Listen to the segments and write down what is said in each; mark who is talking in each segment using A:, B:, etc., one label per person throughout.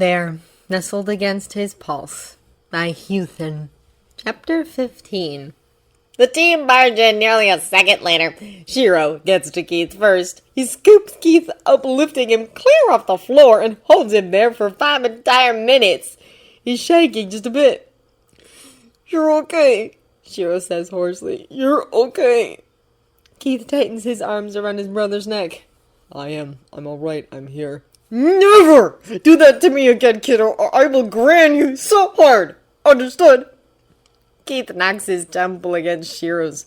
A: There, nestled against his pulse, by Huthan. Chapter 15.
B: The team barged in nearly a second later. Shiro gets to Keith first. He scoops Keith up, lifting him clear off the floor, and holds him there for 5 entire minutes. He's shaking just a bit. "You're okay," Shiro says hoarsely. "You're okay." Keith tightens his arms around his brother's neck. I'm alright. I'm here." "Never do that to me again, kiddo, or I will gran you so hard. Understood?" Keith knocks his temple against Shiro's.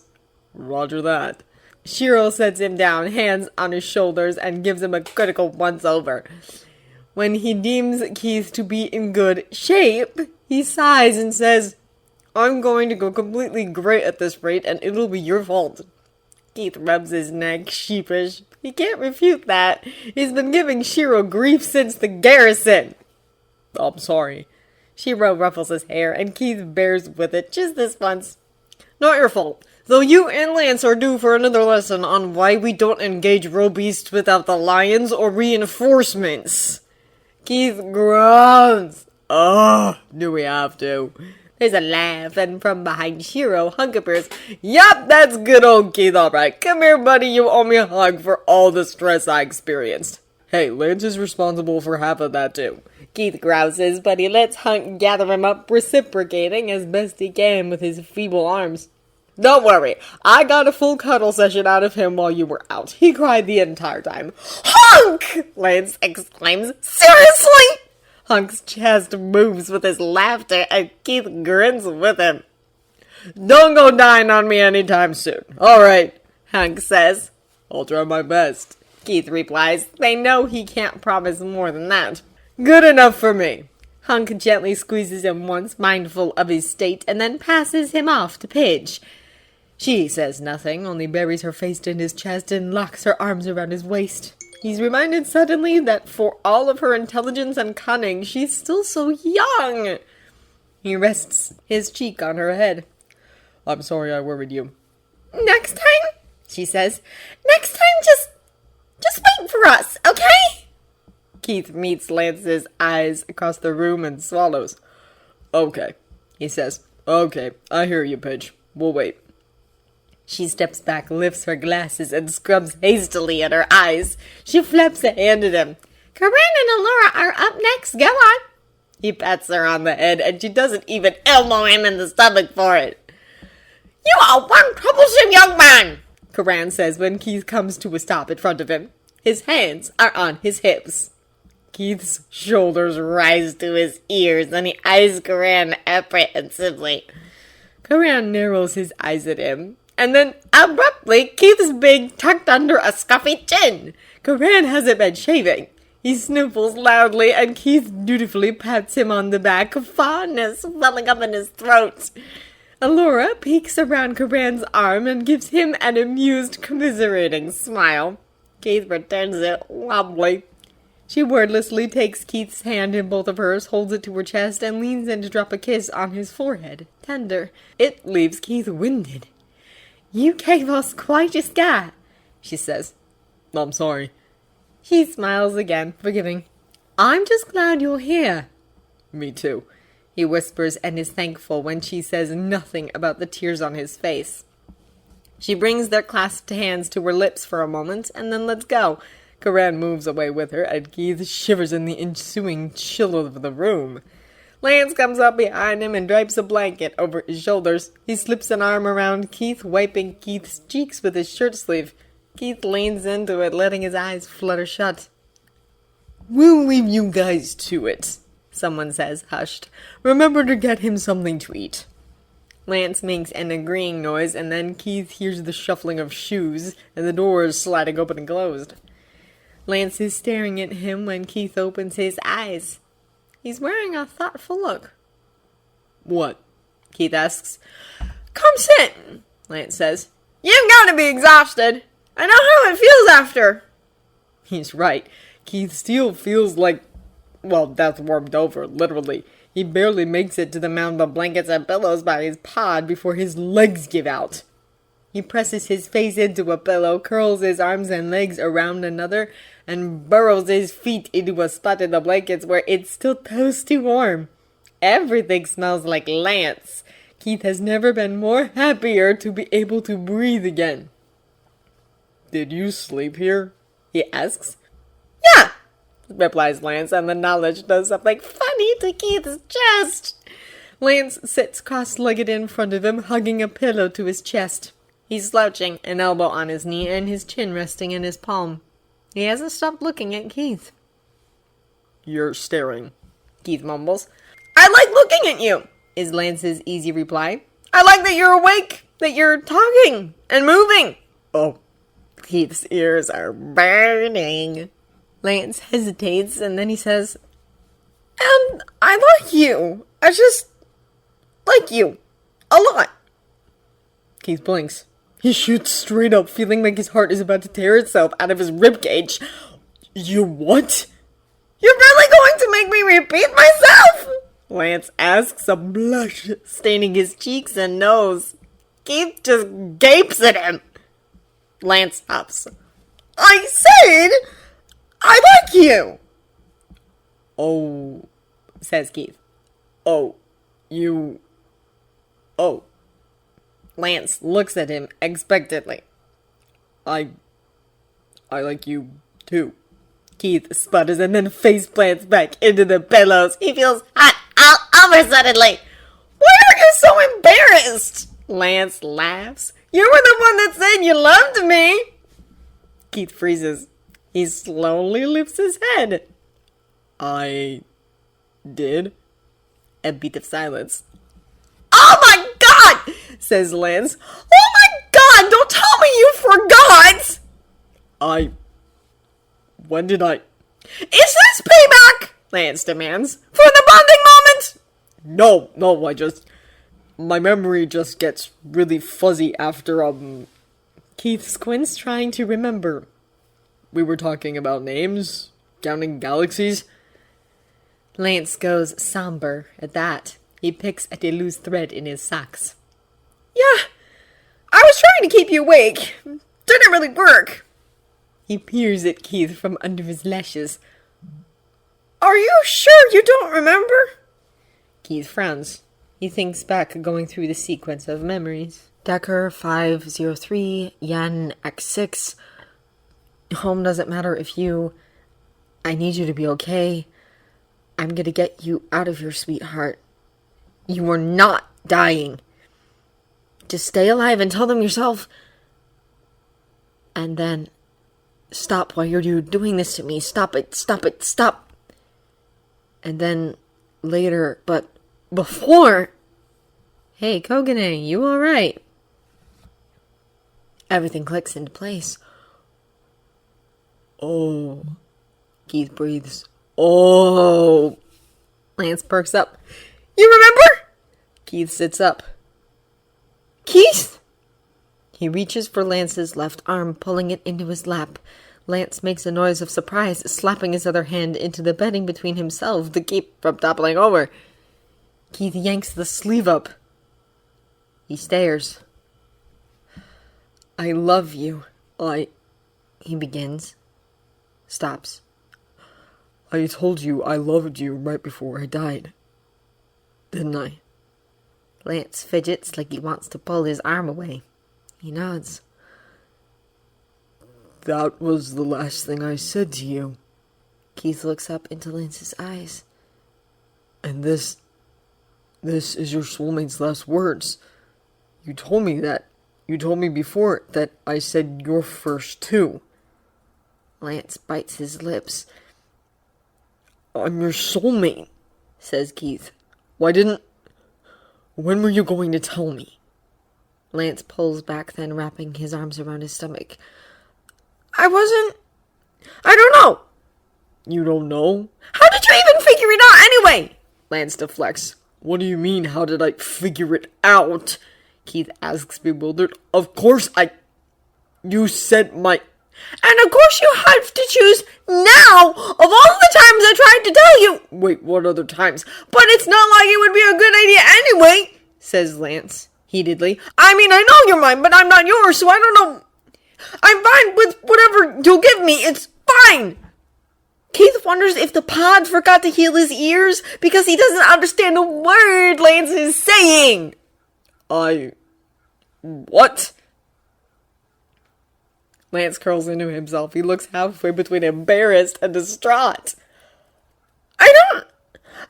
B: "Roger that." Shiro sets him down, hands on his shoulders, and gives him a critical once-over. When he deems Keith to be in good shape, he sighs and says, "I'm going to go completely great at this rate, and it'll be your fault." Keith rubs his neck, sheepish. He can't refute that. He's been giving Shiro grief since the garrison. "I'm sorry." Shiro ruffles his hair, and Keith bears with it just this once. "Not your fault. Though you and Lance are due for another lesson on why we don't engage robeasts without the lions or reinforcements." Keith groans. "Oh, do we have to?" There's a laugh, and from behind Shiro, Hunk appears. "Yup, that's good old Keith, alright. Come here, buddy, you owe me a hug for all the stress I experienced." "Hey, Lance is responsible for half of that too." Keith grouses, but he lets Hunk gather him up, reciprocating as best he can with his feeble arms. "Don't worry, I got a full cuddle session out of him while you were out. He cried the entire time." "Hunk!" Lance exclaims. "Seriously?" Hunk's chest moves with his laughter, and Keith grins with him. "Don't go dying on me anytime soon." "Alright," Hunk says. "I'll try my best," Keith replies. They know he can't promise more than that. "Good enough for me." Hunk gently squeezes him once, mindful of his state, and then passes him off to Pidge. She says nothing, only buries her face in his chest and locks her arms around his waist. He's reminded suddenly that for all of her intelligence and cunning, she's still so young. He rests his cheek on her head. "I'm sorry I worried you." "Next time," she says, "next time just wait for us, okay?" Keith meets Lance's eyes across the room and swallows. "Okay," he says. "Okay, I hear you, Pidge. We'll wait." She steps back, lifts her glasses, and scrubs hastily at her eyes. She flaps a hand at him. "Corinne and Allura are up next. Go on." He pats her on the head, and she doesn't even elbow him in the stomach for it. "You are one troublesome young man," Corinne says when Keith comes to a stop in front of him. His hands are on his hips. Keith's shoulders rise to his ears, and he eyes Corinne apprehensively. Corinne narrows his eyes at him, and then, abruptly, Keith's being tucked under a scuffy chin. Corinne hasn't been shaving. He sniffles loudly, and Keith dutifully pats him on the back, fondness welling up in his throat. Allura peeks around Corinne's arm and gives him an amused, commiserating smile. Keith returns it wobbly. She wordlessly takes Keith's hand in both of hers, holds it to her chest, and leans in to drop a kiss on his forehead. Tender. It leaves Keith winded. "You gave us quite a scare," she says. "I'm sorry." He smiles again, forgiving. "I'm just glad you're here." "Me too," he whispers, and is thankful when she says nothing about the tears on his face. She brings their clasped hands to her lips for a moment, and then lets go. Corinne moves away with her, and Keith shivers in the ensuing chill of the room. Lance comes up behind him and drapes a blanket over his shoulders. He slips an arm around Keith, wiping Keith's cheeks with his shirt sleeve. Keith leans into it, letting his eyes flutter shut. "We'll leave you guys to it," someone says, hushed. "Remember to get him something to eat." Lance makes an agreeing noise, and then Keith hears the shuffling of shoes and the doors sliding open and closed. Lance is staring at him when Keith opens his eyes. He's wearing a thoughtful look. "What?" Keith asks. "Come sit," Lance says. "You've got to be exhausted. I know how it feels after." He's right. Keith still feels like, well, death warmed over, literally. He barely makes it to the mound of blankets and pillows by his pod before his legs give out.
A: He presses his face into a pillow, curls his arms and legs around another, and burrows his feet into a spot in the blankets where it's still toasty warm. Everything smells like Lance. Keith has never been more happier to be able to breathe again. "Did you sleep here?" he asks.
B: "Yeah," replies Lance, and the knowledge does something funny to Keith's chest.
A: Lance sits cross-legged in front of him, hugging a pillow to his chest. He's slouching, an elbow on his knee and his chin resting in his palm. He hasn't stopped looking at Keith.
C: "You're staring,"
B: Keith mumbles. "I like looking at you," is Lance's easy reply. "I like that you're awake, that you're talking and moving."
C: "Oh."
B: Keith's ears are burning.
A: Lance hesitates and then he says,
B: "And I like you. I just like you. A lot."
A: Keith blinks.
C: He shoots straight up, feeling like his heart is about to tear itself out of his ribcage. "You what?"
B: "You're really going to make me repeat myself?" Lance asks, a blush staining his cheeks and nose. Keith just gapes at him. Lance stops. "I said, I like you."
C: "Oh,"
B: says Keith.
C: "Oh, you... Oh."
B: Lance looks at him expectantly.
C: I like you, too."
B: Keith sputters and then face plants back into the pillows. He feels hot all over suddenly. "Why are you so embarrassed?" Lance laughs. "You were the one that said you loved me." Keith freezes. He slowly lifts his head.
C: "I... did?"
B: A beat of silence. "Oh my God!" says Lance. "Oh my God! Don't tell me you forgot!"
C: When did I...
B: "Is this payback?" Lance demands. "For the bonding moment?"
C: No, my memory just gets really fuzzy after,
A: Keith squints, trying to remember.
C: we were talking about names, counting galaxies."
A: Lance goes somber at that. He picks at a loose thread in his socks.
B: "Yeah, I was trying to keep you awake. Didn't really work."
A: He peers at Keith from under his lashes.
B: "Are you sure you don't remember?"
A: Keith frowns. He thinks back, going through the sequence of memories. Decker 503, Yan X6. Home doesn't matter if you... I need you to be okay. I'm gonna get you out of here, sweetheart. You are not dying. Just stay alive and tell them yourself. And then... Stop while you're doing this to me. Stop it, stop. And then later, but before... Hey, Kogane, you alright? Everything clicks into place.
C: "Oh."
A: Keith breathes. Oh. Lance perks up.
B: "You remember?"
A: Keith sits up. Keith! He reaches for Lance's left arm, pulling it into his lap. Lance makes a noise of surprise, slapping his other hand into the bedding between himself to keep from toppling over. Keith yanks the sleeve up. He stares. I love you. He begins. Stops.
C: "I told you I loved you right before I died. Didn't I?"
A: Lance fidgets like he wants to pull his arm away. He nods.
C: "That was the last thing I said to you."
A: Keith looks up into Lance's eyes.
C: "And this is your soulmate's last words. You told me that. You told me before that I said you're first too."
A: Lance bites his lips.
C: "I'm your soulmate," says Keith. When were you going to tell me?"
A: Lance pulls back, then wrapping his arms around his stomach.
B: I don't know."
C: "You don't know?"
B: "How did you even figure it out anyway?"
C: Lance deflects. "What do you mean, how did I figure it out?" Keith asks, bewildered. "Of course You said my...
B: "And of course you have to choose now of all the times I tried to tell you."
C: "Wait, what other times?"
B: "But it's not like it would be a good idea anyway," says Lance.
A: heatedly. I mean, I know you're mine, but I'm not yours, so I don't know. I'm fine with whatever you'll give me. It's fine. Keith wonders if the pod forgot to heal his ears because he doesn't understand a word Lance is saying.
C: What?
A: Lance curls into himself. He looks halfway between embarrassed and distraught.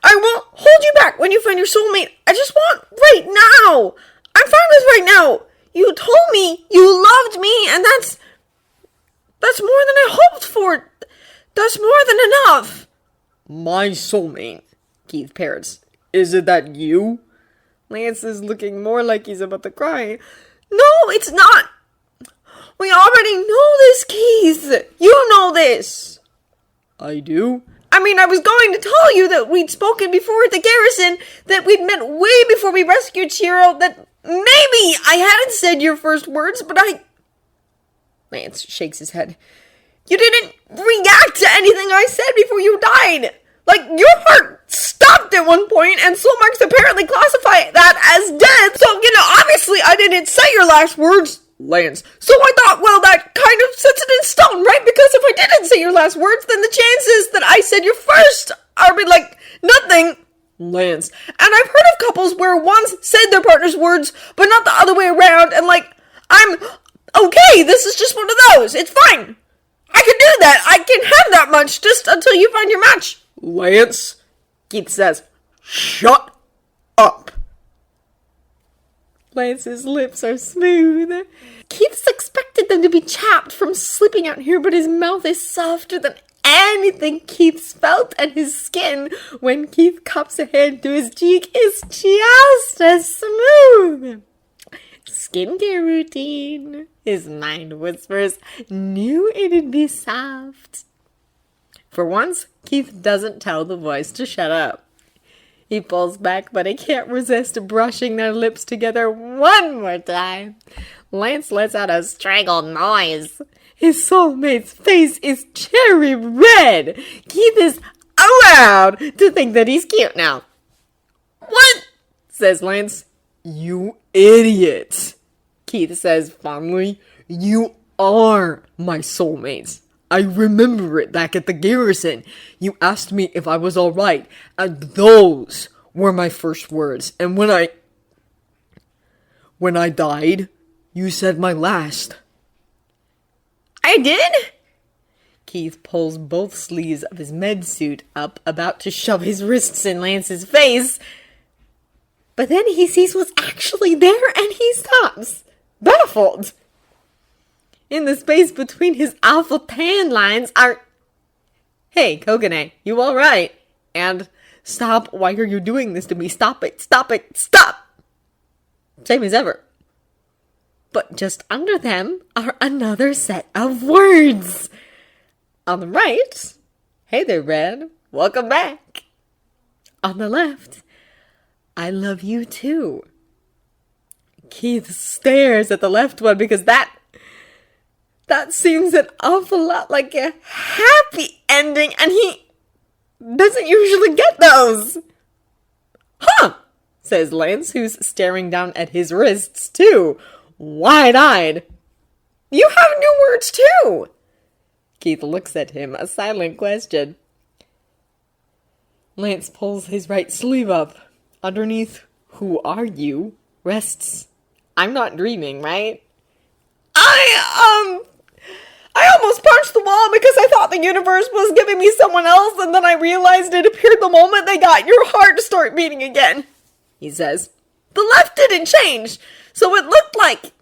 A: I won't hold you back when you find your soulmate. I just want right now. I'm fine with right now. You told me you loved me, and that's more than I hoped for. That's more than enough.
C: My soulmate, Keith parrots. Is it that you?
A: Lance is looking more like he's about to cry. No, it's not. We already know this, Keith. You know this.
C: I do?
A: I mean, I was going to tell you that we'd spoken before at the garrison, that we'd met way before we rescued Shiro, that maybe I hadn't said your first words, but Lance shakes his head. You didn't react to anything I said before you died. Like, your heart stopped at one point, and soul marks apparently classify that as death. So, obviously I didn't say your last words,
C: Lance.
A: So I thought, well, that kind of sets it in stone, right? Because if I didn't say your last words, then the chances that I said your first are like nothing.
C: Lance.
A: And I've heard of couples where one said their partner's words, but not the other way around, and I'm okay, this is just one of those. It's fine. I can do that. I can have that much just until you find your match.
C: Lance, Keith says, shut up.
A: Lance's lips are smooth. Keith's expected them to be chapped from sleeping out here, but his mouth is softer than anything Keith's felt, and his skin, when Keith cups a hand to his cheek, is just as smooth. Skincare routine, his mind whispers, knew it'd be soft. For once, Keith doesn't tell the voice to shut up. He pulls back, but he can't resist brushing their lips together one more time. Lance lets out a strangled noise. His soulmate's face is cherry red. Keith is allowed to think that he's cute now. What? Says Lance.
C: You idiot.
A: Keith says fondly.
C: You are my soulmates. I remember it back at the garrison. You asked me if I was alright, and those were my first words. And when I died, you said my last.
A: I did? Keith pulls both sleeves of his med suit up, about to shove his wrists in Lance's face. But then he sees what's actually there, and he stops, baffled. In the space between his alpha tan lines are, hey, Kokone, you alright? And, stop, why are you doing this to me? Stop it, stop it, stop! Same as ever. But just under them are another set of words. On the right, hey there, Red, welcome back. On the left, I love you too. Keith stares at the left one because that seems an awful lot like a happy ending, and he doesn't usually get those. Huh, says Lance, who's staring down at his wrists too, wide-eyed. You have new words too. Keith looks at him, a silent question. Lance pulls his right sleeve up. Underneath, who are you, rests, I'm not dreaming, right? I almost punched the wall because I thought the universe was giving me someone else, and then I realized it appeared the moment they got your heart to start beating again, he says. The left didn't change, so it looked like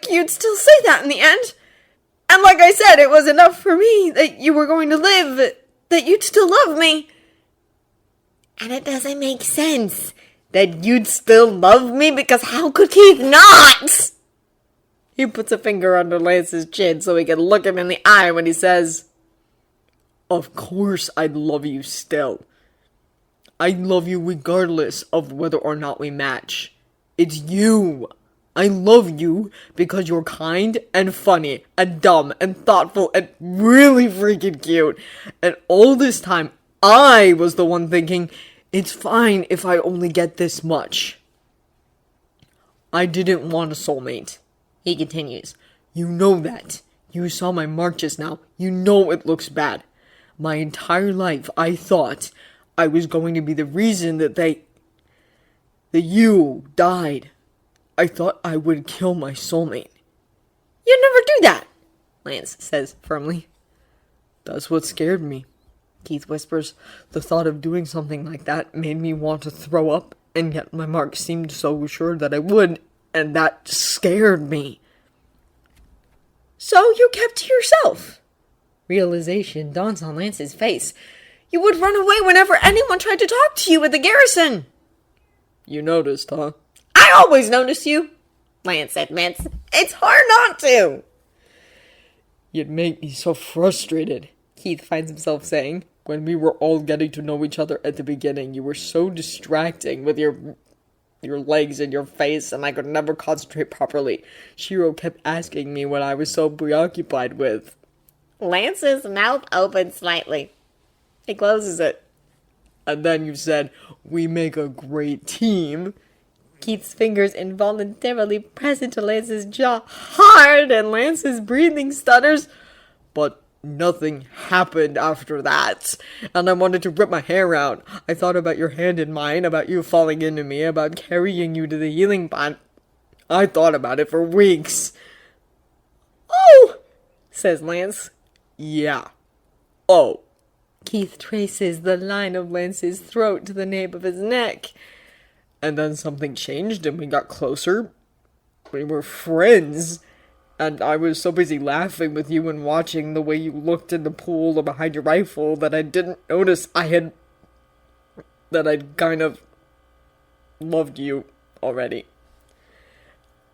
A: you'd still say that in the end. And like I said, it was enough for me that you were going to live, that you'd still love me. And it doesn't make sense that you'd still love me, because how could Keith not? He puts a finger under Lance's chin so he can look him in the eye when he says,
C: Of course I'd love you still. I love you regardless of whether or not we match. It's you. I love you because you're kind and funny and dumb and thoughtful and really freaking cute. And all this time, I was the one thinking, it's fine if I only get this much. I didn't want a soulmate. He continues. You know that. You saw my mark just now. You know it looks bad. My entire life, I thought I was going to be the reason that you died. I thought I would kill my soulmate.
A: You'd never do that, Lance says firmly.
C: That's what scared me, Keith whispers. The thought of doing something like that made me want to throw up, and yet my mark seemed so sure that I would, and that scared me.
A: So you kept to yourself. Realization dawns on Lance's face. You would run away whenever anyone tried to talk to you at the garrison.
C: You noticed, huh?
B: I always notice you, Lance admits. It's hard not to.
C: You'd make me so frustrated, Keith finds himself saying. When we were all getting to know each other at the beginning, you were so distracting with your legs and your face, and I could never concentrate properly. Shiro kept asking me what I was so preoccupied with.
B: Lance's mouth opens slightly. He closes it.
C: And then you said, we make a great team.
A: Keith's fingers involuntarily press into Lance's jaw hard, and Lance's breathing stutters.
C: But nothing happened after that, and I wanted to rip my hair out. I thought about your hand in mine, about you falling into me, about carrying you to the healing pot. I thought about it for weeks.
A: Oh, says Lance.
C: Yeah. Oh.
A: Keith traces the line of Lance's throat to the nape of his neck.
C: And then something changed and we got closer. We were friends. And I was so busy laughing with you and watching the way you looked in the pool or behind your rifle that I didn't notice that I'd kind of loved you already.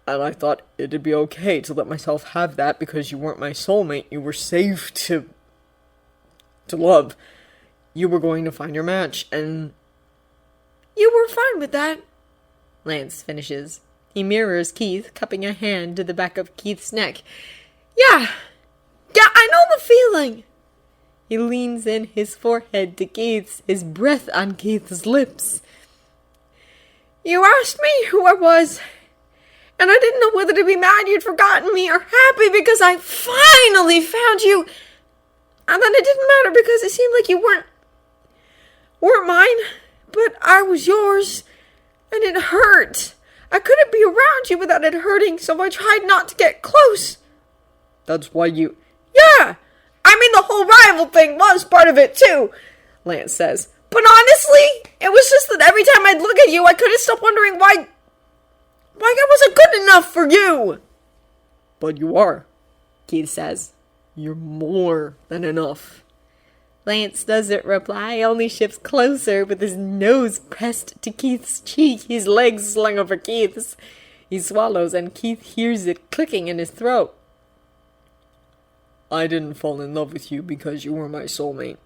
C: And I thought it'd be okay to let myself have that because you weren't my soulmate. You were safe to love. You were going to find your match, and
A: you were fine with that, Lance finishes. He mirrors Keith, cupping a hand to the back of Keith's neck. Yeah, I know the feeling. He leans in his forehead to Keith's, his breath on Keith's lips. You asked me who I was, and I didn't know whether to be mad you'd forgotten me or happy because I finally found you. And then it didn't matter because it seemed like you weren't mine, but I was yours, and it hurt. I couldn't be around you without it hurting, so I tried not to get close.
C: That's why you...
A: Yeah, I mean the whole rival thing was part of it too, Lance says. But honestly, it was just that every time I'd look at you, I couldn't stop wondering why I wasn't good enough for you.
C: But you are,
A: Keith says.
C: You're more than enough.
A: Lance doesn't reply, only shifts closer with his nose pressed to Keith's cheek, his legs slung over Keith's. He swallows and Keith hears it clicking in his throat.
C: I didn't fall in love with you because you were my soulmate.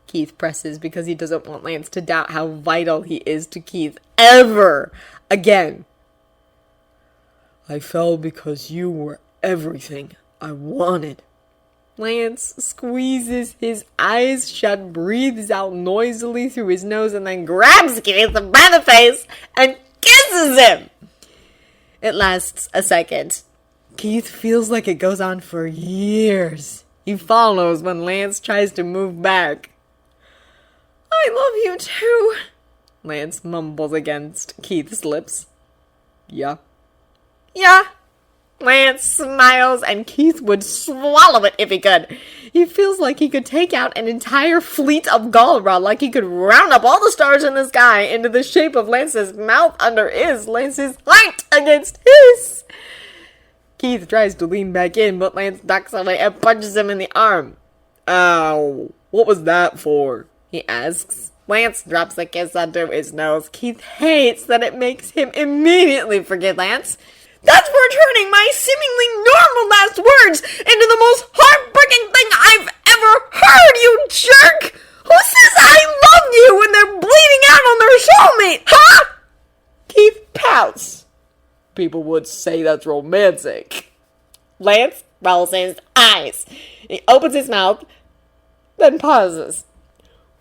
A: Keith presses because he doesn't want Lance to doubt how vital he is to Keith ever again.
C: I fell because you were everything I wanted.
A: Lance squeezes his eyes shut, breathes out noisily through his nose, and then grabs Keith by the face and kisses him. It lasts a second. Keith feels like it goes on for years. He follows when Lance tries to move back. I love you too, Lance mumbles against Keith's lips.
C: Yeah?
A: Yeah. Lance smiles, and Keith would swallow it if he could. He feels like he could take out an entire fleet of Galra, like he could round up all the stars in the sky into the shape of Lance's mouth under his, Lance's height against his. Keith tries to lean back in, but Lance ducks away and punches him in the arm.
C: Ow, what was that for?
A: He asks. Lance drops a kiss onto his nose. Keith hates that it makes him immediately forget Lance. That's for turning my seemingly normal last words into the most heartbreaking thing I've ever heard, you jerk! Who says I love you when they're bleeding out on their soulmate, huh? Keith pouts.
C: People would say that's romantic.
B: Lance rolls his eyes. He opens his mouth, then pauses.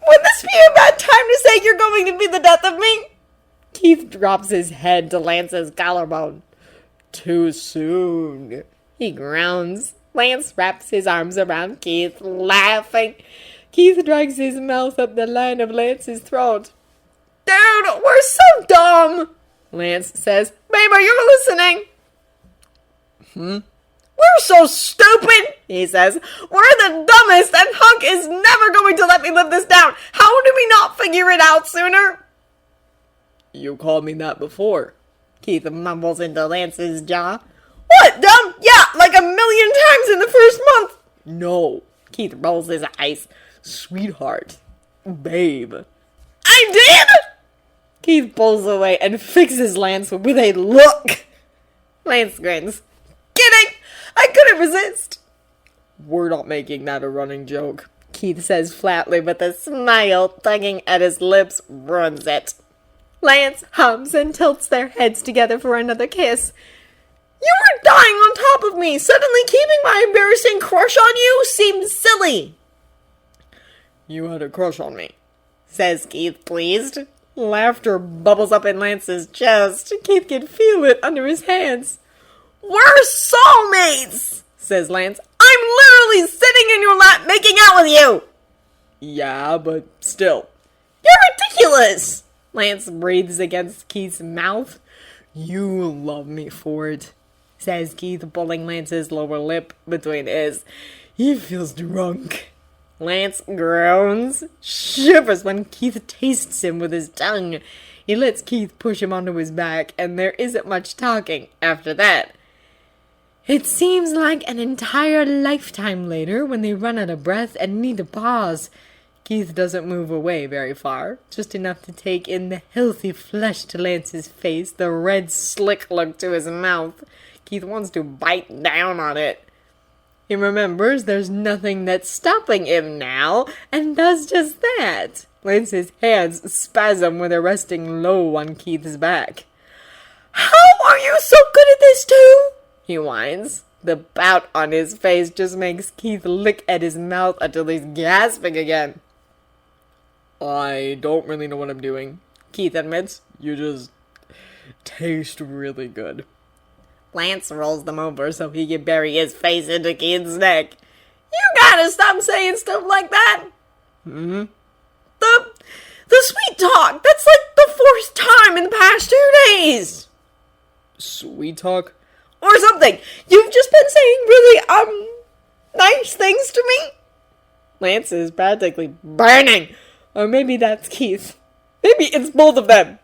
A: Would this be a bad time to say you're going to be the death of me?
B: Keith drops his head to Lance's collarbone.
C: Too soon.
B: He groans. Lance wraps his arms around Keith, laughing. Keith drags his mouth up the line of Lance's throat. Dude, we're so dumb, Lance says. Babe, are you listening? We're so stupid, he says. We're the dumbest, and Hunk is never going to let me live this down. How did we not figure it out sooner?
C: You called me that before.
B: Keith mumbles into Lance's jaw. What, dumb? Yeah, like a million times in the first month.
C: No.
B: Keith rolls his eyes.
C: Sweetheart. Babe.
B: I did? Keith pulls away and fixes Lance with a look. Lance grins. Kidding! I couldn't resist.
C: We're not making that a running joke.
B: Keith says flatly, but the smile tugging at his lips ruins it. Lance hums and tilts their heads together for another kiss. You were dying on top of me. Suddenly keeping my embarrassing crush on you seems silly.
C: You had a crush on me,
B: says Keith, pleased. Laughter bubbles up in Lance's chest. Keith can feel it under his hands. We're soulmates, says Lance. I'm literally sitting in your lap making out with you.
C: Yeah, but still.
B: You're ridiculous. Lance breathes against Keith's mouth.
C: You love me for it,
B: says Keith, pulling Lance's lower lip between his.
C: He feels drunk.
B: Lance groans, shivers when Keith tastes him with his tongue. He lets Keith push him onto his back, and there isn't much talking after that. It seems like an entire lifetime later when they run out of breath and need to pause. Keith doesn't move away very far, just enough to take in the healthy flesh to Lance's face, the red slick look to his mouth. Keith wants to bite down on it. He remembers there's nothing that's stopping him now, and does just that. Lance's hands spasm when they're resting low on Keith's back. How are you so good at this too? He whines. The pout on his face just makes Keith lick at his mouth until he's gasping again.
C: I don't really know what I'm doing,
B: Keith admits.
C: You just taste really good.
B: Lance rolls them over so he can bury his face into Keith's neck. You gotta stop saying stuff like that.
C: Hmm?
B: The sweet talk. That's like the fourth time in the past 2 days.
C: Sweet talk?
B: Or something. You've just been saying really, nice things to me. Lance is practically burning. Or maybe that's Keith. Maybe it's both of them.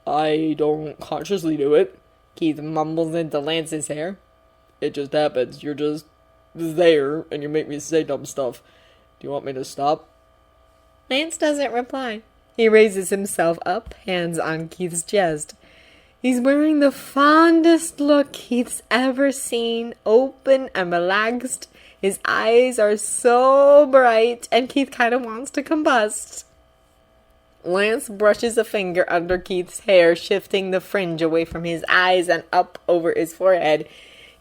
C: I don't consciously do it.
B: Keith mumbles into Lance's hair.
C: It just happens. You're just there, and you make me say dumb stuff. Do you want me to stop?
B: Lance doesn't reply. He raises himself up, hands on Keith's chest. He's wearing the fondest look Keith's ever seen, open and relaxed. His eyes are so bright, and Keith kind of wants to combust. Lance brushes a finger under Keith's hair, shifting the fringe away from his eyes and up over his forehead.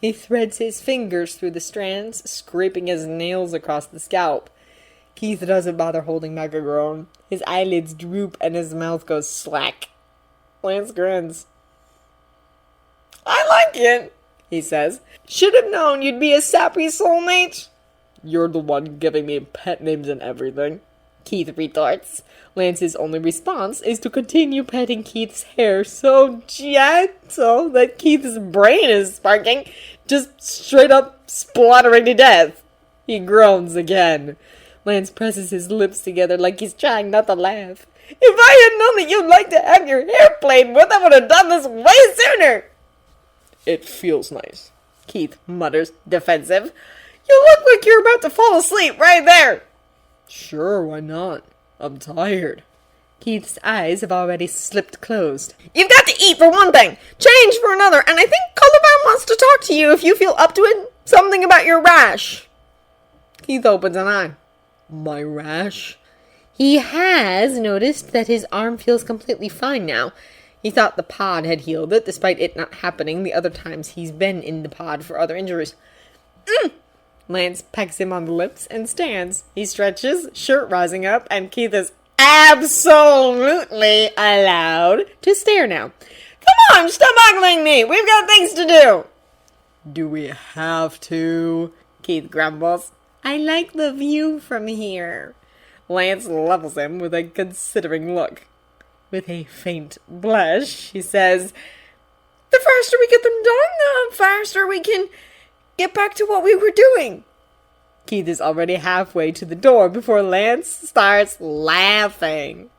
B: He threads his fingers through the strands, scraping his nails across the scalp. Keith doesn't bother holding back a groan. His eyelids droop and his mouth goes slack. Lance grins. I like it, he says. Should have known you'd be a sappy soulmate.
C: You're the one giving me pet names and everything,
B: Keith retorts. Lance's only response is to continue petting Keith's hair so gentle that Keith's brain is sparking, just straight up spluttering to death. He groans again. Lance presses his lips together like he's trying not to laugh. If I had known that you'd like to have your hair played with, I would have done this way sooner.
C: It feels nice,
B: Keith mutters, defensive. You look like you're about to fall asleep right there.
C: Sure, why not? I'm tired.
B: Keith's eyes have already slipped closed. You've got to eat for one thing, change for another, and I think Coluban wants to talk to you if you feel up to it. Something about your rash. Keith opens an eye.
C: My rash?
B: He has noticed that his arm feels completely fine now. He thought the pod had healed it, despite it not happening the other times he's been in the pod for other injuries. Lance pecks him on the lips and stands. He stretches, shirt rising up, and Keith is absolutely allowed to stare now. Come on, stop ogling me. We've got things to do.
C: Do we have to?
B: Keith grumbles. I like the view from here. Lance levels him with a considering look. With a faint blush, he says, the faster we get them done, the faster we can get back to what we were doing. Keith is already halfway to the door before Lance starts laughing.